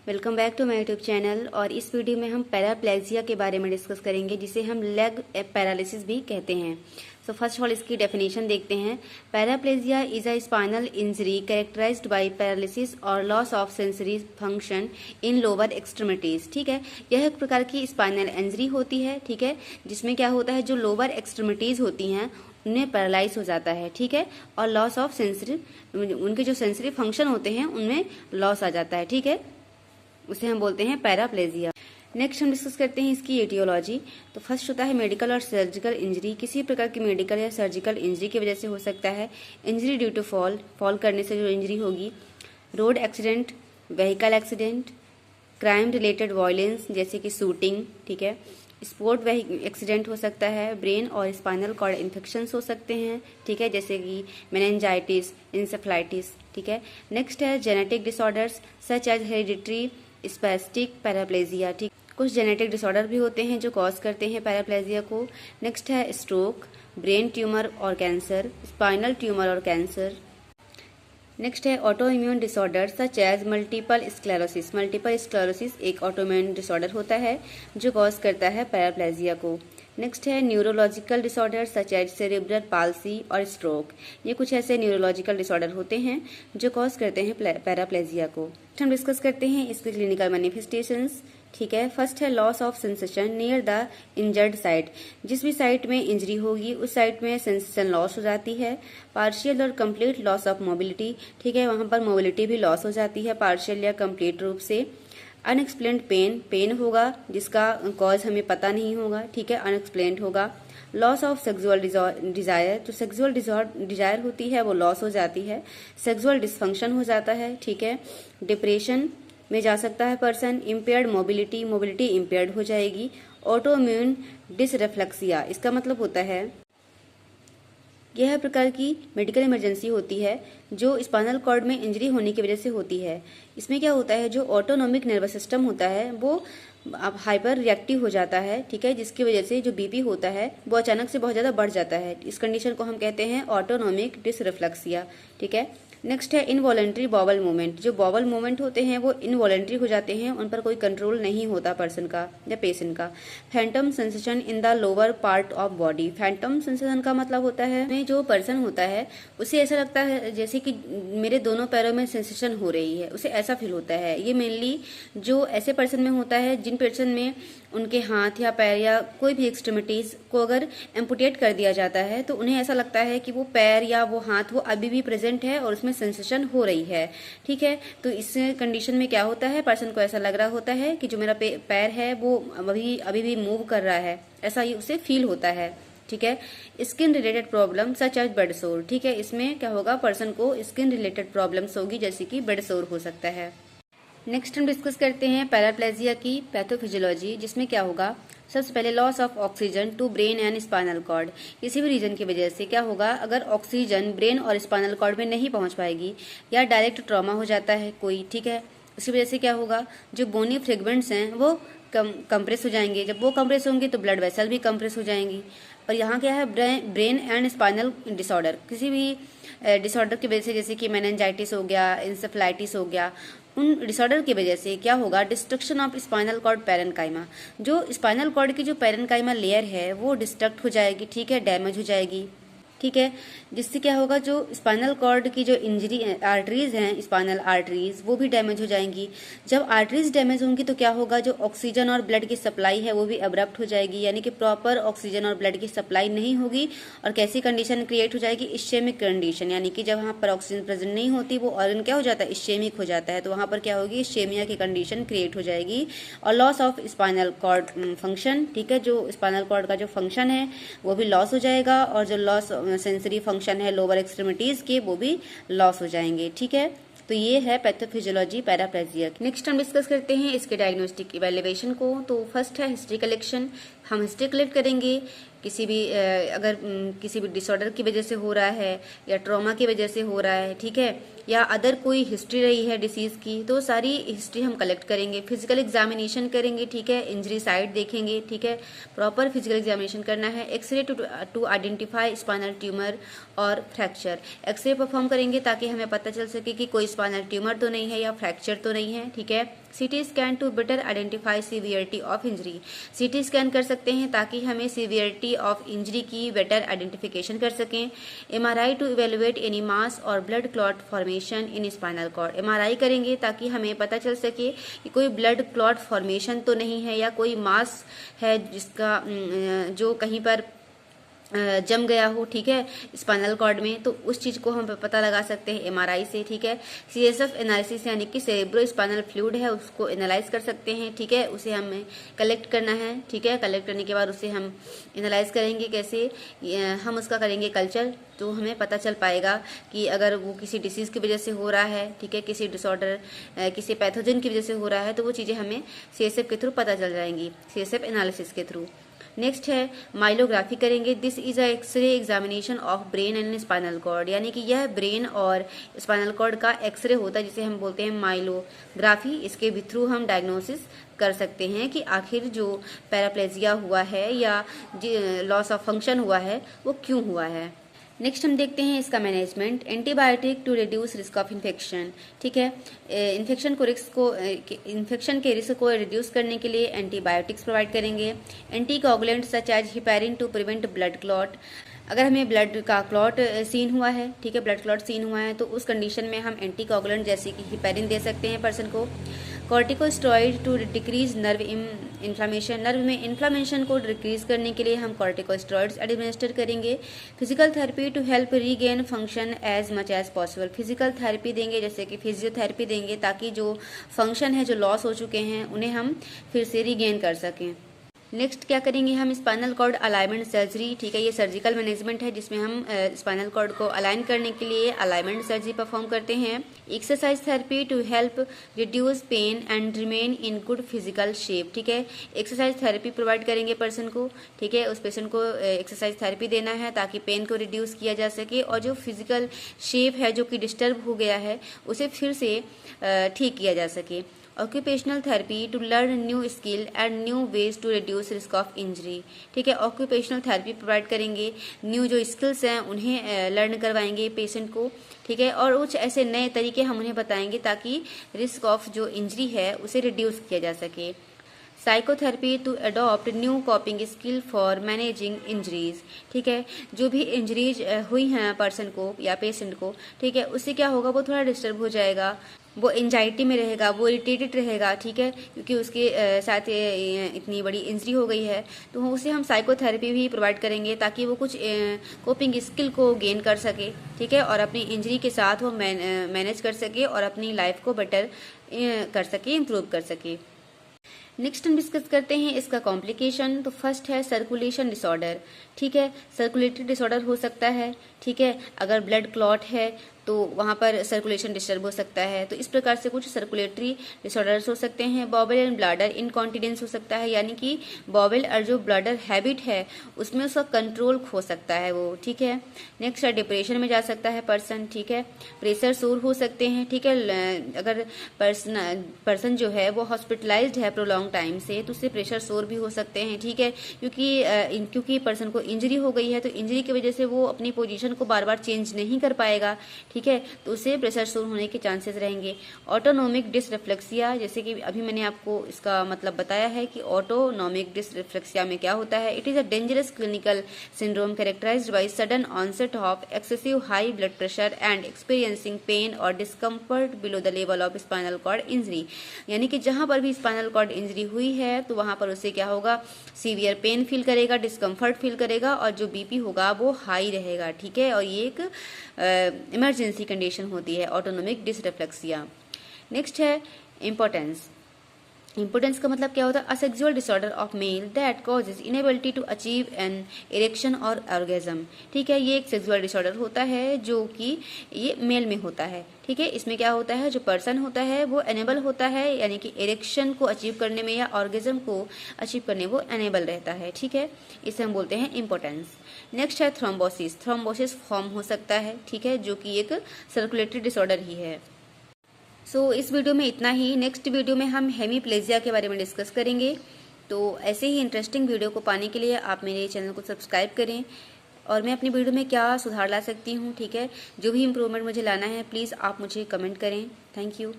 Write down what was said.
Welcome back to my YouTube channel. और इस video में हम पैराप्लेजिया के बारे में डिस्कस करेंगे, जिसे हम लेग पैरालिसिस भी कहते हैं। सो फर्स्ट ऑफ ऑल इसकी डेफिनेशन देखते हैं। Paraplegia is a spinal injury characterized by paralysis और loss of sensory function in lower extremities. ठीक है, यह एक प्रकार की स्पाइनल इंजरी होती है। ठीक है, जिसमें क्या होता है, जो लोअर एक्सट्रीमिटीज होती हैं उनमें पैरालाइज हो जाता है। ठीक है, और लॉस ऑफ सेंसरी, उनके जो सेंसरी फंक्शन होते हैं उनमें लॉस आ जाता है। ठीक है, उसे हम बोलते हैं पैराप्लेजिया। नेक्स्ट हम डिस्कस करते हैं इसकी एटियोलॉजी। तो फर्स्ट होता है मेडिकल और सर्जिकल इंजरी। किसी प्रकार की मेडिकल या सर्जिकल इंजरी की वजह से हो सकता है। इंजरी ड्यू टू फॉल करने से जो इंजरी होगी। Road accident, vehicle accident, crime related violence जैसे कि शूटिंग। ठीक है, स्पोर्ट एक्सीडेंट हो सकता है। ब्रेन और स्पाइनल कॉर्ड इन्फेक्शंस हो सकते हैं। ठीक है, जैसे कि मेनिंजाइटिस, इंसेफ्लाइटिस। ठीक है, नेक्स्ट है genetic disorders such as hereditary spastic paraplegia. ठीक, कुछ जेनेटिक डिसऑर्डर भी होते हैं जो कॉज करते हैं पैराप्लेजिया को। नेक्स्ट है स्ट्रोक, ब्रेन ट्यूमर और कैंसर, स्पाइनल ट्यूमर और कैंसर। नेक्स्ट है auto immune disorder such as multiple sclerosis. Multiple sclerosis एक ऑटो इम्यून डिसऑर्डर होता है जो कॉज करता है पैराप्लेजिया को। नेक्स्ट है neurological disorder such as cerebral palsy और स्ट्रोक। ये कुछ ऐसे न्यूरोलॉजिकल डिसऑर्डर होते हैं जो कॉज करते हैं पैराप्लेजिया को। हम डिस्कस करते हैं इसके क्लिनिकल मैनिफेस्टेशंस। ठीक है, फर्स्ट है loss of sensation near the injured site. जिस भी साइट में इंजरी होगी उस साइट में सेंसेशन लॉस हो जाती है। पार्शियल और कंप्लीट लॉस ऑफ मोबिलिटी। ठीक है, वहां पर मोबिलिटी भी लॉस हो जाती है पार्शियल या कंप्लीट रूप से। अनएक्सप्लेन्ड पेन होगा जिसका कॉज हमें पता नहीं होगा। ठीक है, अनएक्सप्लेन्ड होगा। लॉस ऑफ सेक्सुअल डिजायर, जो सेक्सुअल डिजायर होती है वो लॉस हो जाती है। सेक्सुअल डिसफंक्शन हो जाता है। ठीक है, डिप्रेशन में जा सकता है पर्सन। इम्पेयर्ड मोबिलिटी इम्पेयर्ड हो जाएगी। ऑटो इम्यून डिसरिफ्लेक्सिया, इसका मतलब होता है यह प्रकार की मेडिकल इमरजेंसी होती है जो स्पाइनल कॉर्ड में इंजरी होने की वजह से होती है। इसमें क्या होता है, जो ऑटोनॉमिक नर्वस सिस्टम होता है वो अब हाइपर रिएक्टिव हो जाता है। ठीक है, जिसकी वजह से जो बीपी होता है वो अचानक से बहुत ज्यादा बढ़ जाता है। इस कंडीशन को हम कहते हैं ऑटोनॉमिक डिसरिफ्लेक्सिया। ठीक है, नेक्स्ट है इनवॉलेंट्री बॉवल मूवमेंट। जो बॉवल मूवमेंट होते हैं वो इनवॉलेंट्री हो जाते हैं, उन पर कोई कंट्रोल नहीं होता पर्सन का या पेशेंट का। Phantom sensation in the lower part of body. Phantom sensation का मतलब होता है में जो पर्सन होता है उसे ऐसा लगता है जैसे कि मेरे दोनों पैरों में सेंसेशन हो रही है, उसे ऐसा फील होता है। ये मेनली जो ऐसे पर्सन में होता है जिन पर्सन में उनके हाथ या पैर या कोई भी एक्सट्रीमिटीज को अगर एम्पुटेट कर दिया जाता है तो उन्हें ऐसा लगता है कि वो पैर या वो हाथ वो अभी भी प्रेजेंट है और उसमें सेंसेशन हो रही है। ठीक है, तो इस कंडीशन में क्या होता है, पर्सन को ऐसा लग रहा होता है कि जो मेरा पैर है वो अभी भी मूव कर रहा है, ऐसा ही उसे फील होता है। ठीक है, skin related problem such as bed sore. ठीक है, इसमें क्या होगा, पर्सन को स्किन रिलेटेड प्रॉब्लम्स होगी जैसे कि बेड सोर हो सकता है। नेक्स्ट हम डिस्कस करते हैं पैराप्लेजिया की पैथोफिजियोलॉजी, जिसमें क्या होगा, सबसे पहले loss of oxygen to brain and spinal cord. किसी भी रीजन की वजह से क्या होगा, अगर ऑक्सीजन ब्रेन और स्पाइनल कॉर्ड में नहीं पहुंच पाएगी या डायरेक्ट ट्रॉमा हो जाता है कोई। ठीक है, उसकी वजह से क्या होगा, जो बोनी फ्रेगमेंट्स हैं वो कंप्रेस हो जाएंगे। जब वो कंप्रेस होंगे तो ब्लड वेसल भी कंप्रेस हो जाएंगी। और यहाँ क्या है, ब्रेन एंड स्पाइनल डिसऑर्डर, किसी भी डिसऑर्डर की वजह से जैसे कि मेनिंजाइटिस हो गया, इंसेफ्लाइटिस हो गया, उन डिसऑर्डर की वजह से क्या होगा, destruction of spinal cord parenchyma. जो स्पाइनल कॉर्ड की जो पैरेन्काइमा लेयर है वो डिस्ट्रक्ट हो जाएगी। ठीक है, डैमेज हो जाएगी। ठीक है, जिससे क्या होगा, जो स्पाइनल कॉर्ड की जो इंजरी आर्टरीज हैं, स्पाइनल आर्टरीज, वो भी डैमेज हो जाएंगी। जब आर्टरीज डैमेज होंगी तो क्या होगा, जो ऑक्सीजन और ब्लड की सप्लाई है वो भी अब्रप्ट हो जाएगी, यानी कि प्रॉपर ऑक्सीजन और ब्लड की सप्लाई नहीं होगी। और कैसी कंडीशन क्रिएट हो जाएगी, इश्चेमिक कंडीशन, यानी कि जब वहाँ पर ऑक्सीजन प्रेजेंट नहीं होती वो ऑर्गन क्या हो जाता है, इश्चेमिक हो जाता है। तो वहाँ पर क्या होगी, इश्चेमिया की कंडीशन क्रिएट हो जाएगी। और loss of spinal cord function. ठीक है, जो स्पाइनल कॉर्ड का जो फंक्शन है वो भी लॉस हो जाएगा, और जो लॉस सेंसरी फंक्शन है लोअर एक्सट्रीमिटीज के वो भी लॉस हो जाएंगे। ठीक है, तो ये है पैथोफिजियोलॉजी पैराप्लेजिया। नेक्स्ट हम डिस्कस करते हैं इसके डायग्नोस्टिक इवेल्युएशन को। तो फर्स्ट है हिस्ट्री कलेक्शन। हम हिस्ट्री कलेक्ट करेंगे किसी भी अगर किसी भी डिसऑर्डर की वजह से हो रहा है या ट्रॉमा की वजह से हो रहा है। ठीक है, या अदर कोई हिस्ट्री रही है डिसीज की तो सारी हिस्ट्री हम कलेक्ट करेंगे। फिजिकल एग्जामिनेशन करेंगे, ठीक है, इंजरी साइट देखेंगे, ठीक है, प्रॉपर फिजिकल एग्जामिनेशन करना है। X ray to identify spinal tumour और फ्रैक्चर, एक्सरे परफॉर्म करेंगे ताकि हमें पता चल सके कि कोई स्पाइनल ट्यूमर तो नहीं है या फ्रैक्चर तो नहीं है, ठीक है। CT scan to better identify severity of injury, CT scan कर सकते हैं ताकि हमें सीवियरिटी ऑफ इंजरी की बेटर आइडेंटिफिकेशन कर सकें। MRI to evaluate any mass और blood clot formation in spinal cord, MRI करेंगे ताकि हमें पता चल सके कि कोई ब्लड क्लॉट फॉर्मेशन तो नहीं है या कोई मास है जिसका जो कहीं पर जम गया हो, ठीक है, स्पाइनल कॉर्ड में, तो उस चीज को हम पता लगा सकते हैं एमआरआई से, ठीक है। सीएसएफ एनालिसिस यानी कि सेरेब्रो स्पाइनल फ्लूइड है उसको एनालाइज कर सकते हैं, ठीक है, उसे हमें कलेक्ट करना है, ठीक है। कलेक्ट करने के बाद उसे हम एनालाइज करेंगे, कैसे हम उसका करेंगे कल्चर, तो हमें पता चल पाएगा कि अगर वो किसी डिसीज की वजह से हो रहा है, ठीक है, किसी डिसऑर्डर किसी पैथोजन की वजह से हो रहा है, तो वो चीजें हमें सीएसएफ के थ्रू पता चल जाएंगी, सीएसएफ एनालिसिस के थ्रू। नेक्स्ट है माइलोग्राफी करेंगे। This is a X ray examination of brain and spinal cord, यानी कि यह ब्रेन और स्पाइनल कॉर्ड का एक्सरे होता है जिसे हम बोलते हैं माइलोग्राफी। इसके थ्रू हम डायग्नोसिस कर सकते हैं कि आखिर जो पैराप्लेजिया हुआ है या लॉस ऑफ फंक्शन हुआ है वो क्यों हुआ है। नेक्स्ट हम देखते हैं इसका management. Antibiotic to reduce risk of infection, ठीक है, इन्फेक्शन के रिस्क को रिड्यूस करने के लिए एंटीबायोटिक्स प्रोवाइड करेंगे। Anticoagulant such as heparin to prevent blood clot, अगर हमें ब्लड का क्लॉट सीन हुआ है, ठीक है, ब्लड क्लॉट सीन हुआ है, तो उस कंडीशन में हम एंटीकोगुलेंट जैसे कि हिपैरिन दे सकते हैं पर्सन को। Corticosteroid to decrease nerve inflammation, nerve में इन्फ्लामेशन को डिक्रीज करने के लिए हम कॉर्टिकोस्टेरॉइड्स एडमिनिस्टर करेंगे। Physical therapy to help regain function as much as possible, physical therapy देंगे जैसे कि फिजियोथेरेपी देंगे ताकि जो फंक्शन है जो लॉस हो चुके हैं उन्हें हम फिर से रीगेन कर सकें। नेक्स्ट क्या करेंगे हम, स्पाइनल कॉर्ड अलाइनमेंट सर्जरी, ठीक है, ये सर्जिकल मैनेजमेंट है जिसमें हम स्पाइनल कॉर्ड को अलाइन करने के लिए अलाइनमेंट सर्जरी परफॉर्म करते हैं। Exercise therapy to help reduce pain and remain in good physical shape, ठीक है, एक्सरसाइज थेरेपी प्रोवाइड करेंगे पर्सन को, ठीक है, उस पेशेंट को एक्सरसाइज थेरेपी देना है ताकि पेन को रिड्यूस किया जा सके और जो फिजिकल शेप है जो कि डिस्टर्ब हो गया है उसे फिर से ठीक किया जा सके। Occupational therapy to learn new skill and new ways to reduce risk of injury, ठीक है, ऑक्यूपेशनल थेरेपी प्रोवाइड करेंगे, न्यू जो स्किल्स हैं उन्हें लर्न करवाएंगे पेशेंट को, ठीक है, और कुछ ऐसे नए तरीके हम उन्हें बताएंगे ताकि रिस्क ऑफ जो इंजरी है उसे रिड्यूस किया जा सके। Psychotherapy to adopt new coping skill for managing injuries, ठीक है, जो भी इंजरीज हुई हैं पर्सन को या पेशेंट को, ठीक है, उससे क्या होगा, वो थोड़ा डिस्टर्ब हो जाएगा, वो एंजाइटी में रहेगा, वो इरिटेटेड रहेगा, ठीक है, क्योंकि उसके साथ इतनी बड़ी इंजरी हो गई है, तो उसे हम साइकोथेरेपी भी प्रोवाइड करेंगे ताकि वो कुछ कोपिंग स्किल को गेन कर सके, ठीक है, और अपनी इंजरी के साथ वो मैनेज कर सके और अपनी लाइफ को बेटर कर सके, इम्प्रूव कर सके। नेक्स्ट हम डिस्कस करते हैं इसका कॉम्प्लिकेशन। तो फर्स्ट है सर्कुलेशन डिसऑर्डर, ठीक है, सर्कुलेटरी डिसऑर्डर हो सकता है, ठीक है, अगर ब्लड क्लॉट है तो वहाँ पर सर्कुलेशन डिस्टर्ब हो सकता है, तो इस प्रकार से कुछ सर्कुलेटरी डिसऑर्डर्स हो सकते हैं। बॉवेल एंड ब्लैडर इनकॉन्टिनेंस हो सकता है, यानी कि बॉवेल और जो ब्लैडर हैबिट है उसमें उसका कंट्रोल खो सकता है वो, ठीक है। नेक्स्ट है डिप्रेशन में जा सकता है पर्सन, ठीक है, प्रेशर सोर हो सकते हैं, ठीक है, अगर पर्सन जो है वो हॉस्पिटलाइज्ड है प्रोलॉन्ग टाइम से तो उससे प्रेशर सोर भी हो सकते हैं, ठीक है, क्योंकि पर्सन को इंजरी हो गई है तो इंजरी की वजह से वो अपनी पोजीशन को बार बार चेंज नहीं कर पाएगा, ठीक है, तो उसे प्रेशर सोर होने के चांसेस रहेंगे। ऑटोनोमिक डिसरिफ्लेक्सिया, जैसे कि अभी मैंने आपको इसका मतलब बताया है कि ऑटोनोमिक डिसरिफ्लेक्सिया में क्या होता है, it is a dangerous clinical syndrome characterized by sudden onset of excessive high blood pressure and experiencing pain और discomfort below the level of spinal cord injury, यानी कि जहां पर भी स्पाइनल कॉर्ड इंजरी हुई है तो वहां पर उसे क्या होगा, सीवियर पेन फील करेगा, डिस्कम्फर्ट फील करेगा और जो बीपी होगा वो हाई रहेगा, ठीक है, और ये एक इमरजेंसी कंडीशन होती है ऑटोनोमिक डिसरिफ्लेक्सिया। नेक्स्ट है इम्पोर्टेंस। इम्पोर्टेंस का मतलब क्या होता है? A sexual disorder of male that causes inability to achieve an erection और ऑर्गेजम। ठीक है, ये एक सेक्सुअल डिसऑर्डर होता है जो कि ये मेल में होता है। ठीक है, इसमें क्या होता है, जो पर्सन होता है वो एनेबल होता है, यानी कि इरेक्शन को अचीव करने में या ऑर्गेजम को अचीव करने वो एनेबल रहता है। ठीक है, इसे हम बोलते हैं इम्पोर्टेंस। नेक्स्ट है थ्रोम्बोसिस। थ्रोम्बोसिस फॉर्म हो सकता है, ठीक है, जो कि एक सर्कुलेटरी डिसऑर्डर ही है। इस वीडियो में इतना ही। नेक्स्ट वीडियो में हम हेमीप्लेजिया के बारे में डिस्कस करेंगे। तो ऐसे ही इंटरेस्टिंग वीडियो को पाने के लिए आप मेरे चैनल को सब्सक्राइब करें, और मैं अपनी वीडियो में क्या सुधार ला सकती हूँ, ठीक है, जो भी इम्प्रूवमेंट मुझे लाना है, प्लीज़ आप मुझे कमेंट करें। Thank you.